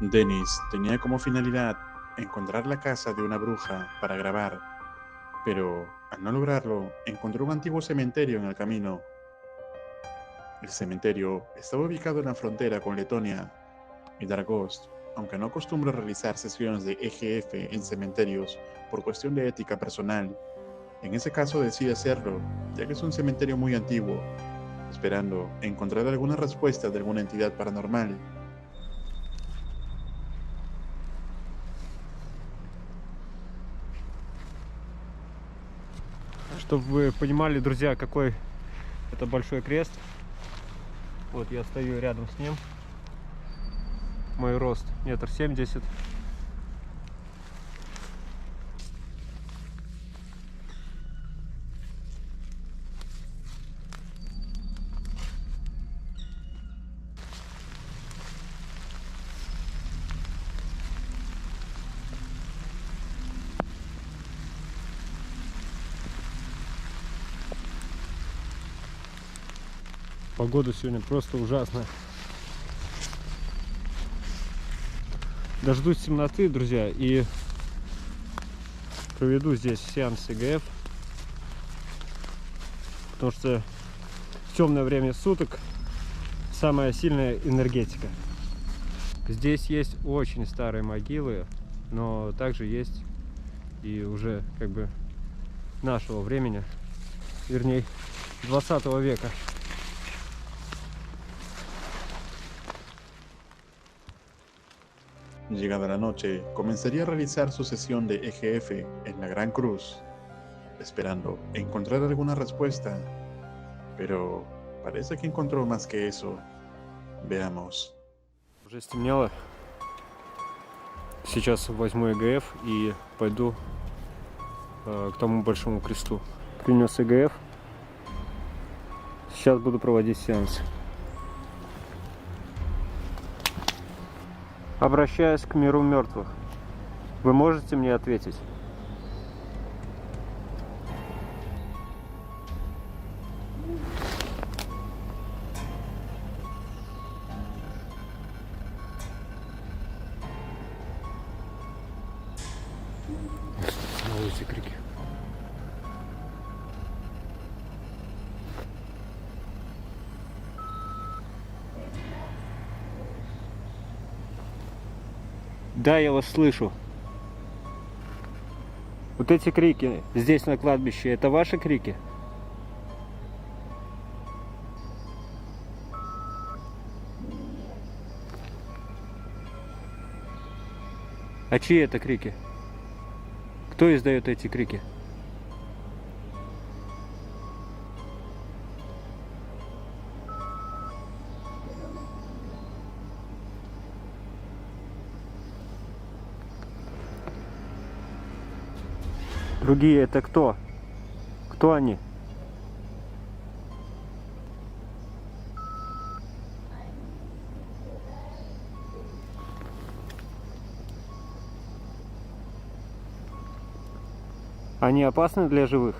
Dennis tenía como finalidad encontrar la casa de una bruja para grabar, pero al no lograrlo, encontró un antiguo cementerio en el camino. El cementerio estaba ubicado en la frontera con Letonia y Dargost, aunque no acostumbra realizar sesiones de EGF en cementerios por cuestión de ética personal. En ese caso decide hacerlo, ya que es un cementerio muy antiguo, esperando encontrar alguna respuesta de alguna entidad paranormal. Чтобы вы понимали, друзья, какой это большой крест. Вот я стою рядом с ним. Мой рост 1,70 м. Погода сегодня просто ужасная. Дождусь темноты, друзья, и проведу здесь сеанс ЭГФ. Потому что в темное время суток самая сильная энергетика. Здесь есть очень старые могилы, но также есть и уже как бы нашего времени, вернее 20 века. Llegada la noche, comenzaría a realizar su sesión de EGF en la Gran Cruz, esperando encontrar alguna respuesta, pero parece que encontró más que eso. Veamos. Уже стемнело. Сейчас возьму ЭГФ и пойду к тому большому кресту. Принес ЭГФ. Сейчас буду проводить сеанс. Обращаясь к миру мертвых, вы можете мне ответить? Снова эти крики. Да, я вас слышу. Вот эти крики здесь на кладбище, это ваши крики? А чьи это крики? Кто издает эти крики? Другие это кто? Кто они? Они опасны для живых?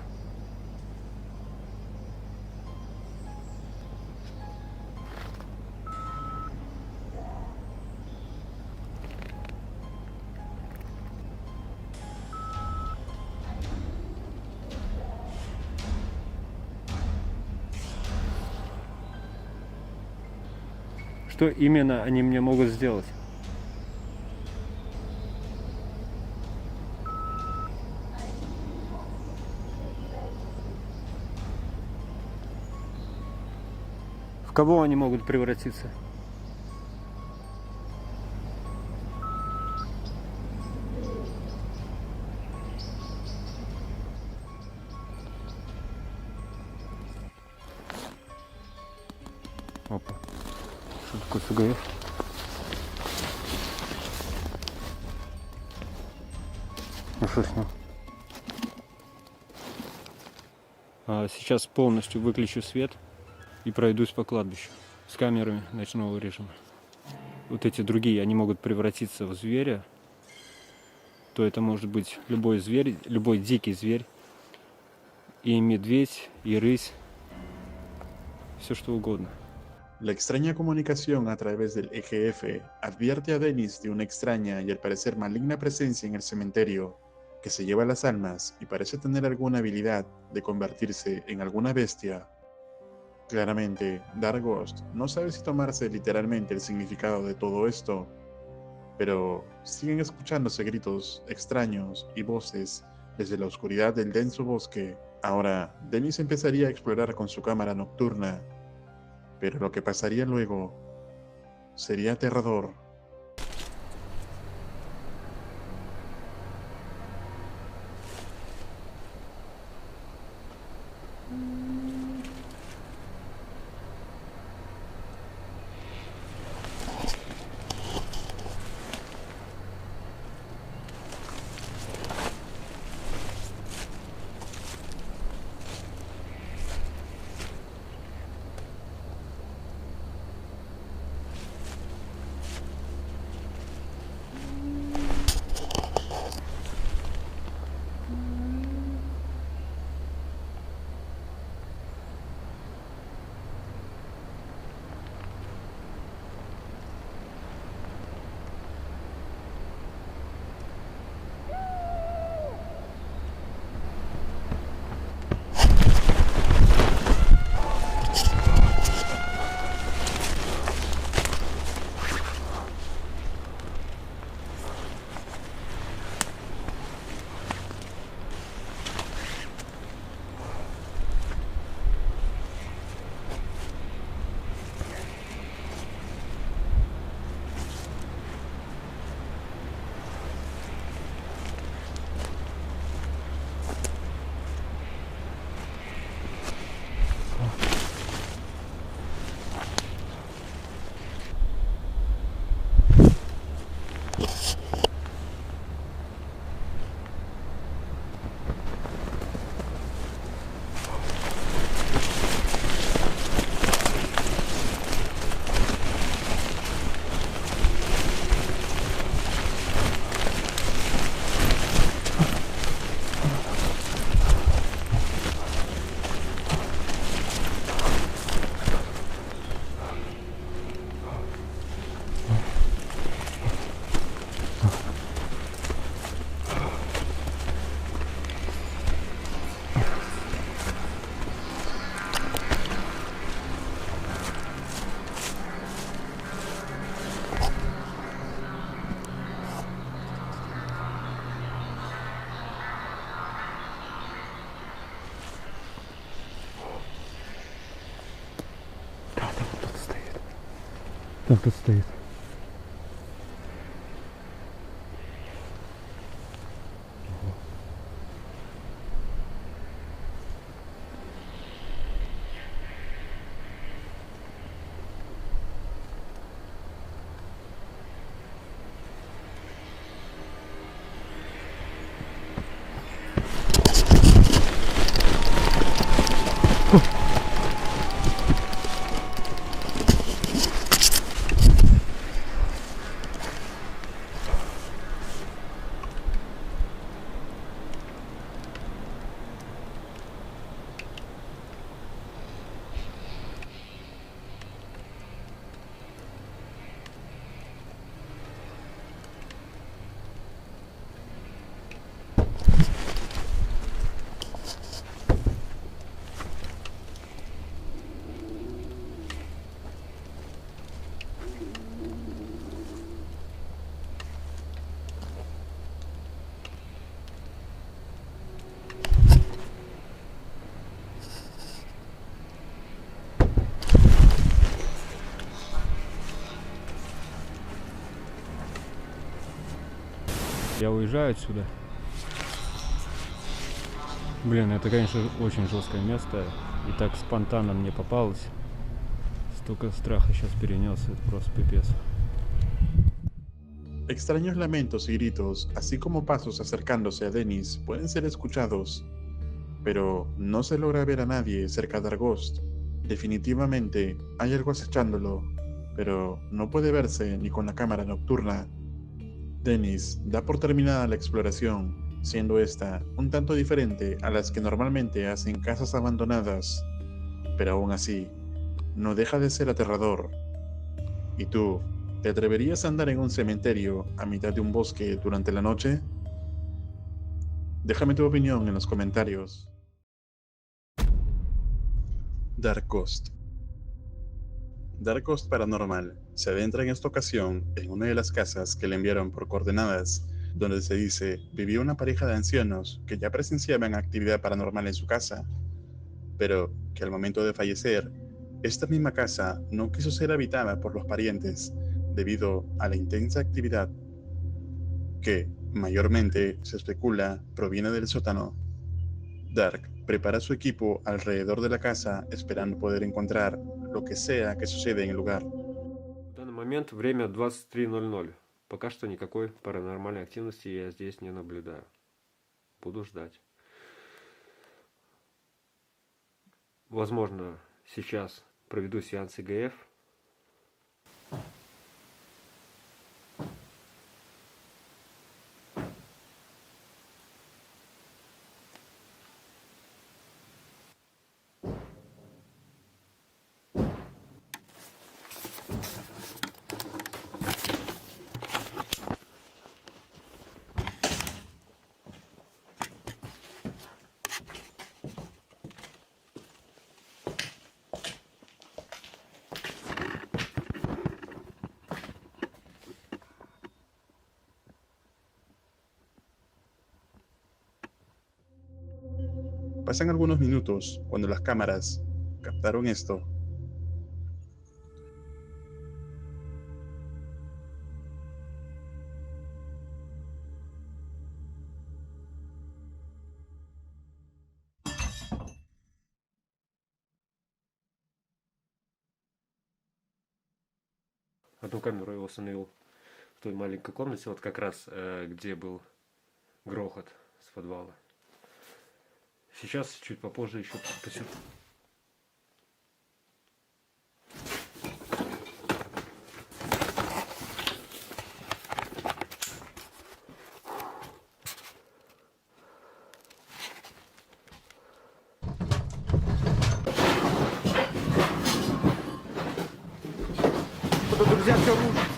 Что именно они мне могут сделать? В кого они могут превратиться? Опа. Что такое СГФ? Ну что с ним? Сейчас полностью выключу свет и пройдусь по кладбищу с камерами ночного режима. Вот эти другие, они могут превратиться в зверя. То это может быть любой зверь, любой дикий зверь. И медведь, и рысь. Все что угодно. La extraña comunicación a través del EGF advierte a Dennis de una extraña y al parecer maligna presencia en el cementerio que se lleva las almas y parece tener alguna habilidad de convertirse en alguna bestia. Claramente, Dark Ghost no sabe si tomarse literalmente el significado de todo esto, pero siguen escuchándose gritos extraños y voces desde la oscuridad del denso bosque. Ahora, Dennis empezaría a explorar con su cámara nocturna, pero lo que pasaría luego sería aterrador. Там кто стоит. Я уезжаю отсюда. Блин, это, конечно, очень жесткое место. И так спонтанно мне попалось. Столько страха сейчас перенес, это просто пипец. Extraños lamentos y gritos, así como pasos acercándose a Dennis, pueden ser escuchados, pero no se logra ver a nadie cerca de Argost. Definitivamente hay algo acechándolo, pero no puede verse ni con la cámara nocturna. Dennis da por terminada la exploración, siendo esta un tanto diferente a las que normalmente hacen casas abandonadas, pero aún así, no deja de ser aterrador. ¿Y tú, te atreverías a andar en un cementerio a mitad de un bosque durante la noche? Déjame tu opinión en los comentarios. Dark Ghost. Dark Ghost Paranormal se adentra en esta ocasión en una de las casas que le enviaron por coordenadas, donde se dice vivía una pareja de ancianos que ya presenciaban actividad paranormal en su casa, pero que al momento de fallecer, esta misma casa no quiso ser habitada por los parientes debido a la intensa actividad que, mayormente, se especula proviene del sótano. Dark prepara su equipo alrededor de la casa esperando poder encontrar lo que sea que sucede en el lugar. В данный момент время 23:00. Пока что никакой паранормальной активности я здесь не наблюдаю. Буду ждать. Возможно, сейчас проведу сеанс ИГФ. Pasan algunos minutos cuando las cámaras captaron esto. Одну камеру я установил в той маленькой комнате, вот как раз где был грохот с подвала. Сейчас, чуть попозже, еще посмотрю. Друзья, все рушится.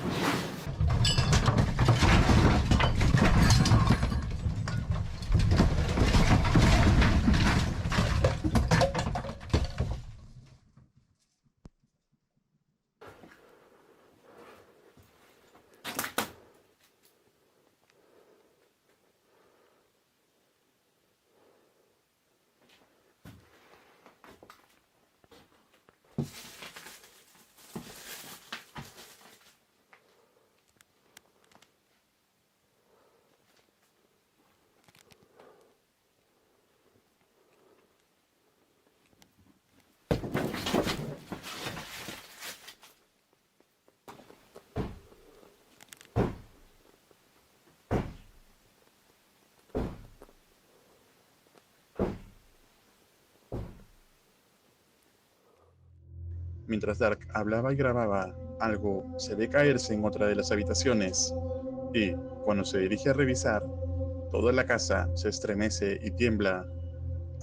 Mientras Dark hablaba y grababa, algo se ve caerse en otra de las habitaciones y, cuando se dirige a revisar, toda la casa se estremece y tiembla.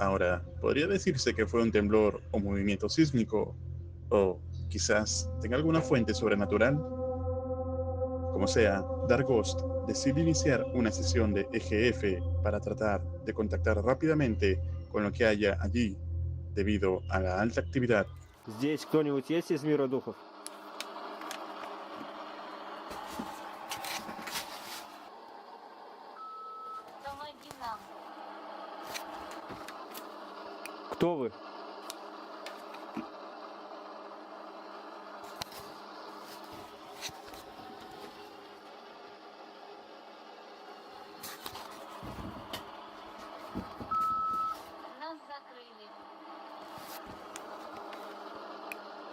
Ahora, podría decirse que fue un temblor o movimiento sísmico, o quizás tenga alguna fuente sobrenatural. Como sea, Dark Ghost decide iniciar una sesión de EGF para tratar de contactar rápidamente con lo que haya allí, debido a la alta actividad. Здесь кто-нибудь есть из мира духов? Помоги нам. Кто вы? Нас закрыли.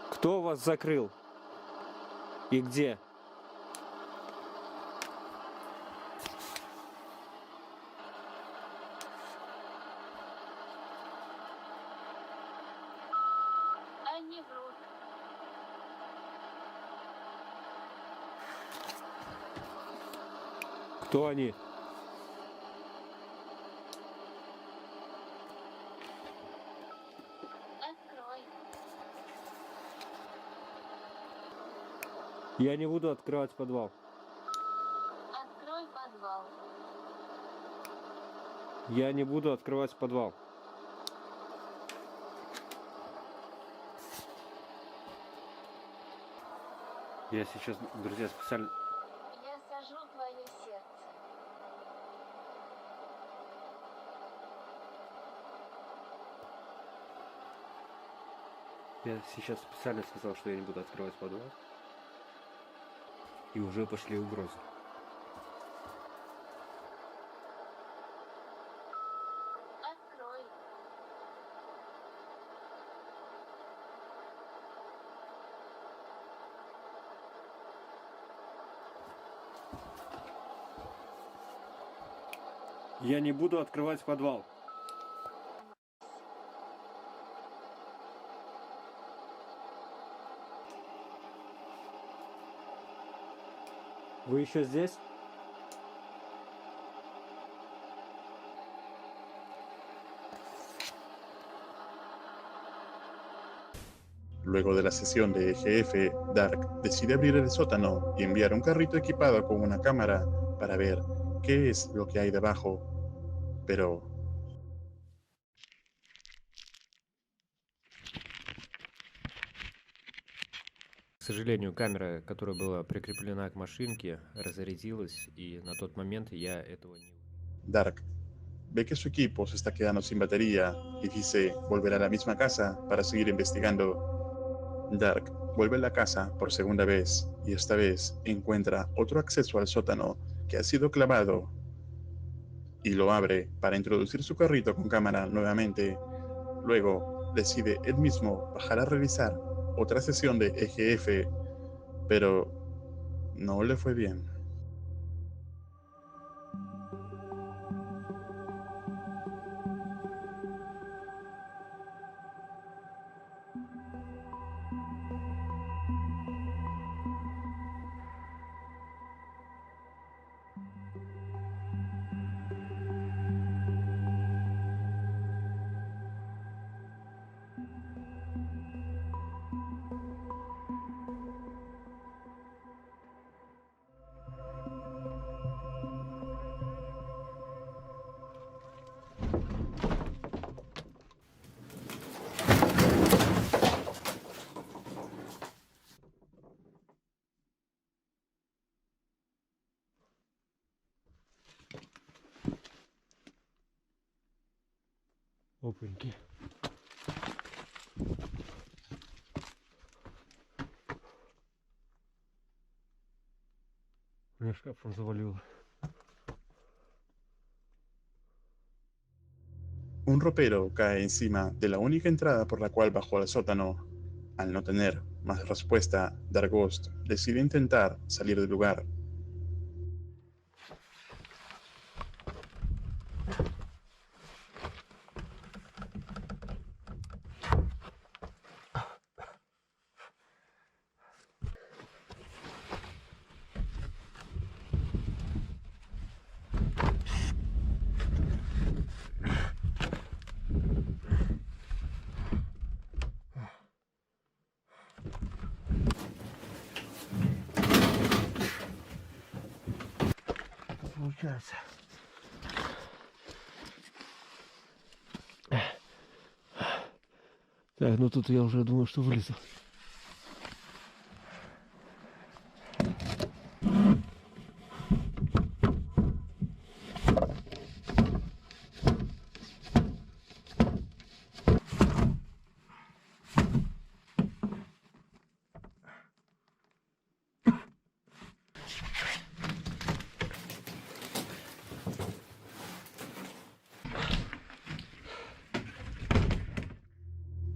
Кто вас закрыл? И где? Они врут. Кто они? Открой. Я не буду открывать подвал. Открой подвал. Я не буду открывать подвал. Я сейчас, друзья, специально... Я сожру твое сердце. Я сейчас специально сказал, что я не буду открывать подвал. И уже пошли угрозы. Открой. Я не буду открывать подвал. Вы еще здесь? Luego de la sesión de EGF, Dark decide abrir el sótano y enviar un carrito equipado con una cámara para ver qué es lo que hay debajo. Pero К sожалению, камера, которая была прикреплена к машинке, разрядилась, и на тот момент я этого не... Dark ve que su equipo se está quedando sin batería y dice volver a la misma casa para seguir investigando. Dark vuelve a la casa por segunda vez y esta vez encuentra otro acceso al sótano que ha sido clavado y lo abre para introducir su carrito con cámara nuevamente. Luego decide él mismo bajar a revisar otra sesión de EGF, pero no le fue bien. Опаньки. Меня шкафом завалило. Un ropero cae encima de la única entrada por la cual bajó al sótano. Al no tener más respuesta, Darghost decide intentar salir del lugar. Получается. Так, ну тут я уже думаю, что вылезу.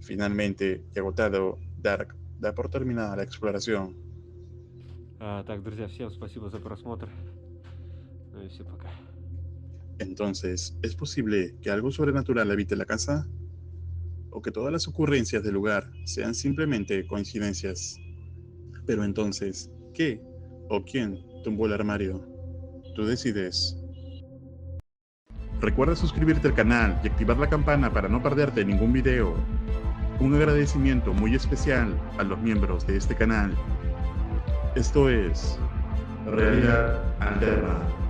Finalmente, y agotado, Dark da por terminada la exploración. Так, друзья, всем спасибо за просмотр. Ну и все, пока. Entonces, ¿es posible que algo sobrenatural habite la casa? ¿O que todas las ocurrencias del lugar sean simplemente coincidencias? Pero entonces, ¿qué o quién tumbó el armario? Tú decides. Recuerda suscribirte al canal y activar la campana para no perderte ningún video. Un agradecimiento muy especial a los miembros de este canal. Esto es Realidad Alterna.